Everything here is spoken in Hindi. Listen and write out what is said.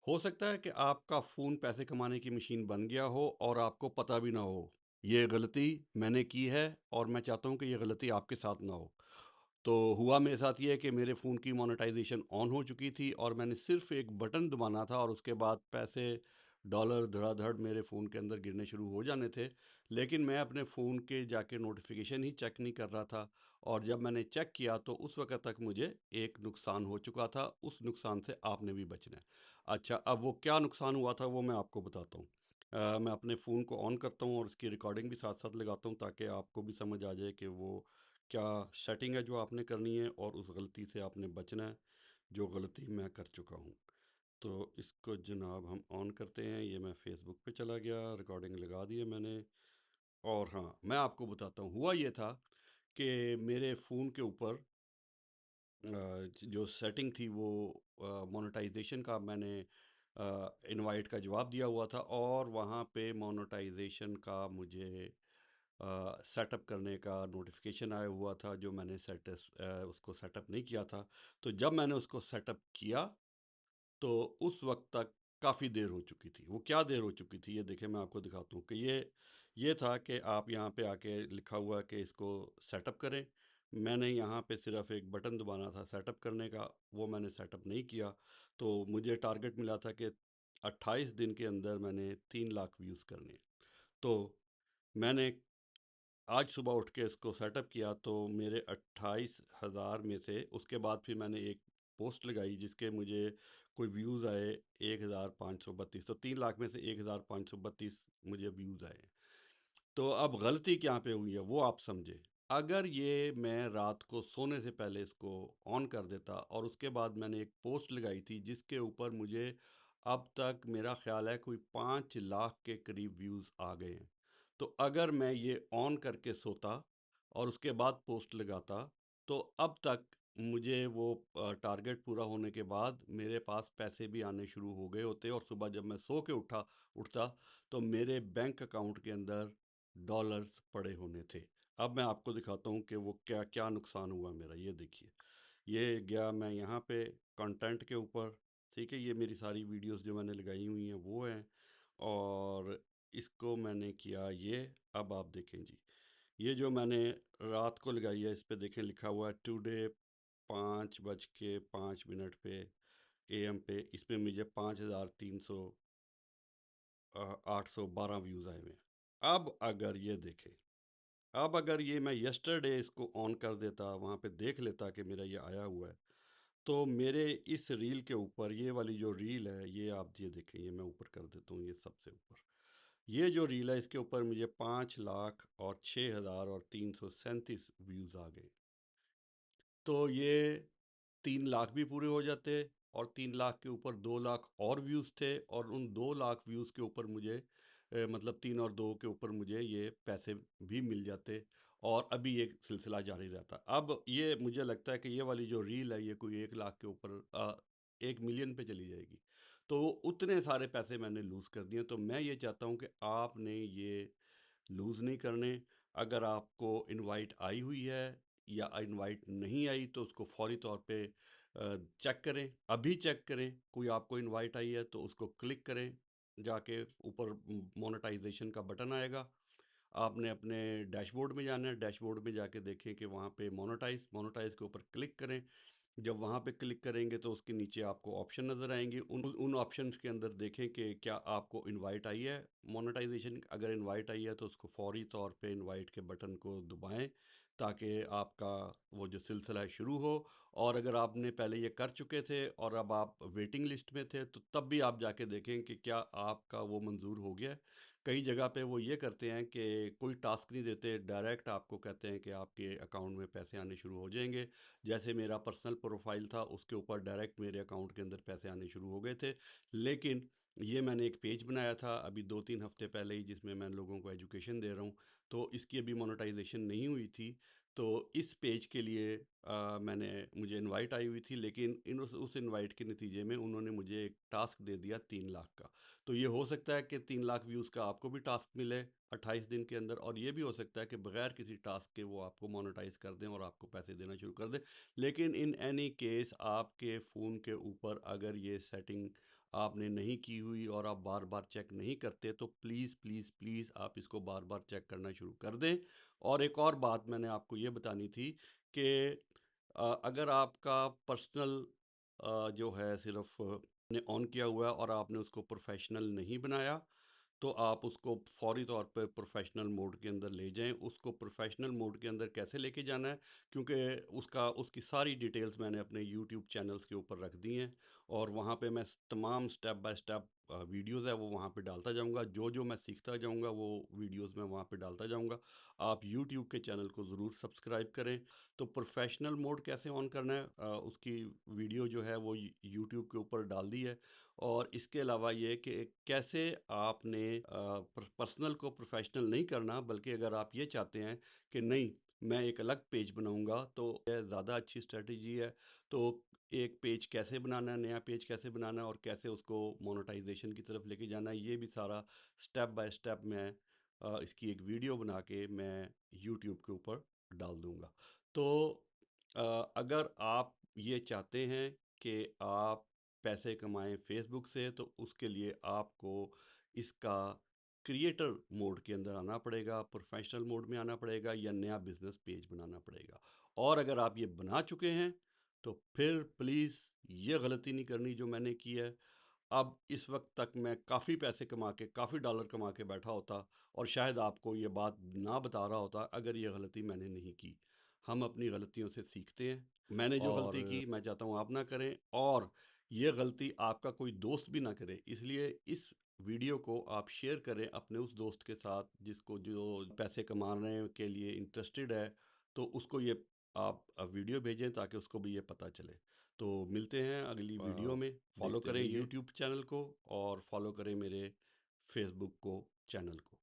हो सकता है कि आपका फ़ोन पैसे कमाने की मशीन बन गया हो और आपको पता भी ना हो। ये गलती मैंने की है और मैं चाहता हूँ कि ये गलती आपके साथ ना हो। तो हुआ मेरे साथ ये है कि मेरे फ़ोन की मोनेटाइज़ेशन ऑन हो चुकी थी और मैंने सिर्फ़ एक बटन दबाना था और उसके बाद पैसे डॉलर धड़ाधड़ मेरे फ़ोन के अंदर गिरने शुरू हो जाने थे। लेकिन मैं अपने फ़ोन के जाके नोटिफ़िकेशन ही चेक नहीं कर रहा था और जब मैंने चेक किया तो उस वक़्त तक मुझे एक नुकसान हो चुका था। उस नुकसान से आपने भी बचना है। अच्छा, अब वो क्या नुकसान हुआ था वो मैं आपको बताता हूँ। मैं अपने फ़ोन को ऑन करता हूँ और उसकी रिकॉर्डिंग भी साथ-साथ लगाता हूँ ताकि आपको भी समझ आ जाए कि वो क्या सेटिंग है जो आपने करनी है और उस गलती से आपने बचना है, जो गलती मैं कर चुका हूँ। तो इसको जनाब हम ऑन करते हैं। ये मैं फ़ेसबुक पे चला गया, रिकॉर्डिंग लगा दी है मैंने। और हाँ, मैं आपको बताता हूँ, हुआ ये था कि मेरे फ़ोन के ऊपर जो सेटिंग थी वो मोनेटाइजेशन का मैंने इनवाइट का जवाब दिया हुआ था और वहाँ पे मोनेटाइजेशन का मुझे सेटअप करने का नोटिफिकेशन आया हुआ था जो मैंने उसको सेटअप नहीं किया था। तो जब मैंने उसको सेटअप किया तो उस वक़्त तक काफ़ी देर हो चुकी थी। वो क्या देर हो चुकी थी, ये देखिए मैं आपको दिखाता हूँ कि ये था कि आप यहाँ पे आके लिखा हुआ है कि इसको सेटअप करें। मैंने यहाँ पे सिर्फ़ एक बटन दबाना था सेटअप करने का, वो मैंने सेटअप नहीं किया। तो मुझे टारगेट मिला था कि 28 दिन के अंदर मैंने 3 लाख व्यूज़ करने हैं। तो मैंने आज सुबह उठ के इसको सेटअप किया तो मेरे 28,000 में से उसके बाद फिर मैंने एक पोस्ट लगाई जिसके मुझे कोई व्यूज़ आए 1,532। तो 3 लाख में से 1,532 मुझे व्यूज़ आए। तो अब गलती क्या पे हुई है वो आप समझे। अगर ये मैं रात को सोने से पहले इसको ऑन कर देता और उसके बाद मैंने एक पोस्ट लगाई थी जिसके ऊपर मुझे अब तक मेरा ख्याल है कोई 5 लाख के करीब व्यूज़ आ गए हैं। तो अगर मैं ये ऑन करके सोता और उसके बाद पोस्ट लगाता तो अब तक मुझे वो टारगेट पूरा होने के बाद मेरे पास पैसे भी आने शुरू हो गए होते और सुबह जब मैं सो के उठता तो मेरे बैंक अकाउंट के अंदर डॉलर्स पड़े होने थे। अब मैं आपको दिखाता हूँ कि वो क्या-क्या नुकसान हुआ मेरा, ये देखिए। ये गया मैं यहाँ पे कंटेंट के ऊपर, ठीक है? ये मेरी सारी वीडियोज़ जो मैंने लगाई हुई हैं वो हैं और इसको मैंने किया ये, अब आप देखें जी। ये जो मैंने रात को लगाई है इस पे देखें लिखा हुआ है टुडे 5:05 पे एएम पे, इसमें मुझे 812 व्यूज़ आए हुए हैं। अब अगर ये देखें, अब अगर ये मैं यस्टरडे इसको ऑन कर देता, वहाँ पे देख लेता कि मेरा ये आया हुआ है, तो मेरे इस रील के ऊपर ये वाली जो रील है, ये आप ये देखें, ये मैं ऊपर कर देता हूँ, ये सबसे ऊपर। ये जो रील है इसके ऊपर मुझे 5 लाख और 6,000 और 337 व्यूज़ आ गए। तो ये 3 लाख भी पूरे हो जाते और 3 लाख के ऊपर 2 लाख और व्यूज़ थे और उन 2 लाख व्यूज़ के ऊपर मुझे मतलब 3 और 2 के ऊपर मुझे ये पैसे भी मिल जाते और अभी ये सिलसिला जारी रहता। अब ये मुझे लगता है कि ये वाली जो रील है ये कोई 1 लाख के ऊपर 1 मिलियन पे चली जाएगी। तो उतने सारे पैसे मैंने लूज़ कर दिए। तो मैं ये चाहता हूँ कि आपने ये लूज़ नहीं करने। अगर आपको इनवाइट आई हुई है या इनवाइट नहीं आई तो उसको फ़ौरी तौर पे चेक करें, अभी चेक करें। कोई आपको इनवाइट आई है तो उसको क्लिक करें, जाके ऊपर मोनेटाइजेशन का बटन आएगा। आपने अपने डैशबोर्ड में जाना है, डैशबोर्ड में जाके देखें कि वहाँ पे मोनेटाइज़ के ऊपर क्लिक करें। जब वहाँ पे क्लिक करेंगे तो उसके नीचे आपको ऑप्शन नज़र आएंगे। उन उन ऑप्शंस के अंदर देखें कि क्या आपको इनवाइट आई है मोनेटाइजेशन। अगर इनवाइट आई है तो उसको फौरी तौर पे इनवाइट के बटन को दबाएं ताकि आपका वो जो सिलसिला है शुरू हो। और अगर आपने पहले ये कर चुके थे और अब आप वेटिंग लिस्ट में थे तो तब भी आप जाके देखें कि क्या आपका वो मंजूर हो गया है। कई जगह पे वो ये करते हैं कि कोई टास्क नहीं देते, डायरेक्ट आपको कहते हैं कि आपके अकाउंट में पैसे आने शुरू हो जाएंगे। जैसे मेरा पर्सनल प्रोफाइल था उसके ऊपर डायरेक्ट मेरे अकाउंट के अंदर पैसे आने शुरू हो गए थे। लेकिन ये मैंने एक पेज बनाया था अभी 2-3 हफ्ते पहले ही जिसमें मैं लोगों को एजुकेशन दे रहा हूँ। तो इसकी अभी मोनेटाइजेशन नहीं हुई थी। तो इस पेज के लिए मुझे इनवाइट आई हुई थी लेकिन इन उस इनवाइट के नतीजे में उन्होंने मुझे एक टास्क दे दिया 3 लाख का। तो ये हो सकता है कि 3 लाख व्यूज़ का आपको भी टास्क मिले 28 दिन के अंदर और ये भी हो सकता है कि बगैर किसी टास्क के वो आपको मोनेटाइज कर दें और आपको पैसे देना शुरू कर दें। लेकिन इन एनी केस आपके फ़ोन के ऊपर अगर ये सेटिंग आपने नहीं की हुई और आप बार-बार चेक नहीं करते, तो प्लीज़, प्लीज़, प्लीज़ आप इसको बार-बार चेक करना शुरू कर दें। और एक और बात मैंने आपको ये बतानी थी कि अगर आपका पर्सनल जो है सिर्फ़ ने ऑन किया हुआ है और आपने उसको प्रोफ़ेशनल नहीं बनाया, तो आप उसको फ़ौरी तौर पे प्रोफ़ेशनल मोड के अंदर ले जाएँ। उसको प्रोफ़ेशनल मोड के अंदर कैसे लेके जाना है? क्योंकि उसकी सारी डिटेल्स मैंने अपने यूट्यूब चैनल्स के ऊपर रख दी हैं और वहाँ पे मैं तमाम स्टेप बाय स्टेप वीडियोज़ है वो वहाँ पे डालता जाऊँगा। जो-जो मैं सीखता जाऊँगा वो वीडियोज़ मैं वहाँ पे डालता जाऊँगा। आप यूट्यूब के चैनल को ज़रूर सब्सक्राइब करें। तो प्रोफ़ेशनल मोड कैसे ऑन करना है उसकी वीडियो जो है वो यूट्यूब के ऊपर डाल दी है। और इसके अलावा ये कि कैसे आपने पर्सनल को प्रोफेशनल नहीं करना, बल्कि अगर आप ये चाहते हैं कि नहीं मैं एक अलग पेज बनाऊंगा, तो ये ज़्यादा अच्छी स्ट्रेटजी है। तो एक पेज कैसे बनाना है, नया पेज कैसे बनाना है और कैसे उसको मोनेटाइजेशन की तरफ लेके जाना है, ये भी सारा स्टेप बाय स्टेप मैं इसकी एक वीडियो बना के मैं यूट्यूब के ऊपर डाल दूंगा। तो अगर आप ये चाहते हैं कि आप पैसे कमाएँ फ़ेसबुक से, तो उसके लिए आपको इसका क्रिएटर मोड के अंदर आना पड़ेगा, प्रोफ़ेशनल मोड में आना पड़ेगा या नया बिज़नेस पेज बनाना पड़ेगा। और अगर आप ये बना चुके हैं, तो फिर प्लीज़ ये गलती नहीं करनी जो मैंने की है। अब इस वक़्त तक मैं काफ़ी पैसे कमा के, काफ़ी डॉलर कमा के बैठा होता और शायद आपको ये बात ना बता रहा होता अगर ये गलती मैंने नहीं की। हम अपनी गलतियों से सीखते हैं। मैंने जो और गलती की मैं चाहता हूँ आप ना करें और ये गलती आपका कोई दोस्त भी ना करे। इसलिए इस वीडियो को आप शेयर करें अपने उस दोस्त के साथ जिसको जो पैसे कमाने के लिए इंटरेस्टेड है, तो उसको ये आप वीडियो भेजें ताकि उसको भी ये पता चले। तो मिलते हैं अगली वीडियो में। फॉलो देखते करें रहिए। यूट्यूब चैनल को और फॉलो करें मेरे फेसबुक को चैनल को।